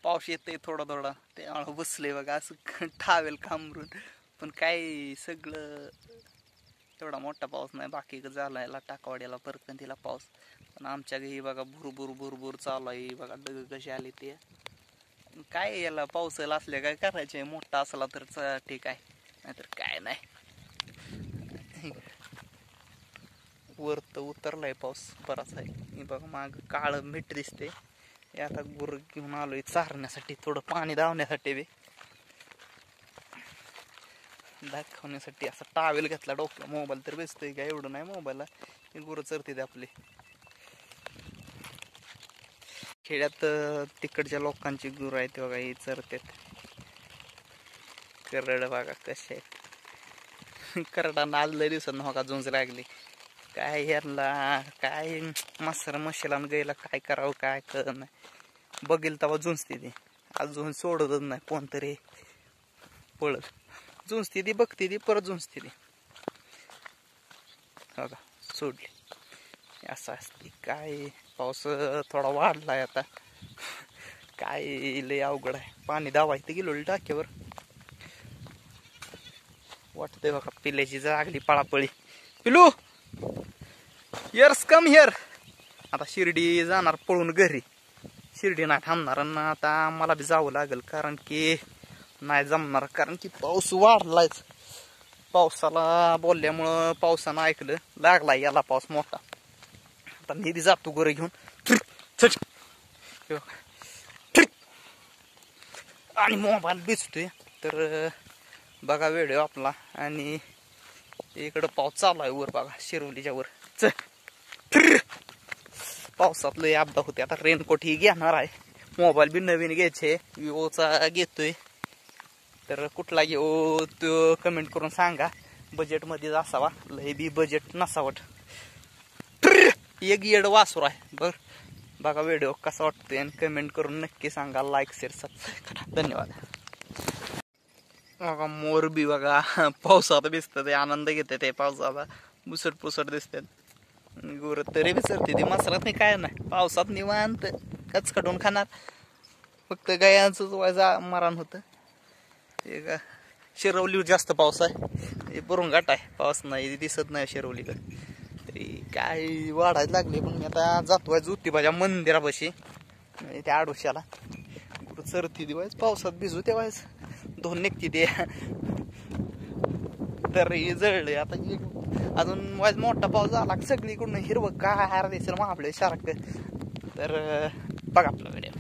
पाऊस येतोय थोडा थोडा त्यामुळे बसले बघा असं टावेल कामरून. पण काय सगळं एवढा मोठा पाऊस नाही. बाकी झालाय टाकावाड्याला परकंतीला पाऊस. पण आमच्या घरी बघा भुरभुर भुरभुर चालू आहे बघा. डग कशी आली ते काय याला पावसाला असले काय करायचे. मोठा असला तर ठीक आहे नाहीतर काय नाही. वर तर उतरलाय पाऊस बराच आहे बघा. माग काळ मीठ दिसते. आता गुर घेऊन आलोय चारण्यासाठी थोडं पाणी धावण्यासाठी बी दाखवण्यासाठी. असा टावेल घेतला डोक्याला. मोबाईल तर बेसतोय का एवढं नाही मोबाईलला. गुरं चरते आपले खेड्यात. तिकडच्या लोकांची गुरं आहेत बघा ही चरतात. करड बघा कसे करडांना आज लय दिवसात नका झुंज लागली. काय यांना काय मसर मशीला गेला काय करावं काय कळत नाही. बघेल तेव्हा झुंजते ती. अजून सोडतच नाही. कोणतरी पळत झुंजते ती. बघते ती परत झुंजते ती बघा. सोडली असं असते. काय पाऊस थोडा वाढलाय आता. काय लय अवघड आहे. पाणी दावायचं गेलो टाक्यावर वाटतंय बघा. पिल्याची जागली पळापळी. पिलू यर्स कम हिअर. आता शिर्डी जाणार पळून घरी. शिर्डी नाही थांबणार. आणि आता मला बी जावं लागेल कारण की नाही जमणार. कारण की पाऊस वाढलायच. पावसाला बोलल्यामुळं पावसानं ऐकलं लागलाय याला पाऊस मोठा. आता मी बी जातो गोरे घेऊन आणि मोबाईल भिजतोय तर बघा व्हिडिओ आपला. आणि इकडं पाऊस चालू आहे वर बघा शिरवलीच्या वर. पावसात लय अपघात होते. आता रेनकोट ही घेणार आहे. मोबाईल बी नवीन घ्यायचे. विवोचा घेतोय तर कुठला घेऊ तो कमेंट करून सांगा. बजेटमध्येच असावा. लय बी बजेट नसावट. एक येड वासर आहे बर. बघा व्हिडिओ कसा वाटतोय आणि कमेंट करून नक्की सांगा. लाईक शेअर सबस्क्राईब करा. धन्यवाद. बघा मोर बी बघा पावसात भिजतात. आनंद घेते ते पावसाचा. पुसट पुसट दिसतात. गुर तरी विसरते ती. मसरात नाही काय नाही. पावसात निवांत कचकटून खाणार. फक्त गायांचंच व्हायचं मरण होतं. हे शिरवली जास्त पाऊस आहे. हे बुरुंगाट आहे. पाऊस नाही दिसत नाही शिरवलीकडे. तरी काय वाढायला लागले. पण मी आता जातोय ज्योतिबाच्या मंदिरापाशी त्या आडोशाला. चरती दिवायच पावसात भिजू तेव्हाच धुवून निघते ते. तर जळले आता. अजून वाज मोठा पाऊस झाला सगळीकडून हिरवं काय दिसेल मग आपल्या सारखं. तर बघा आपला व्हिडिओ.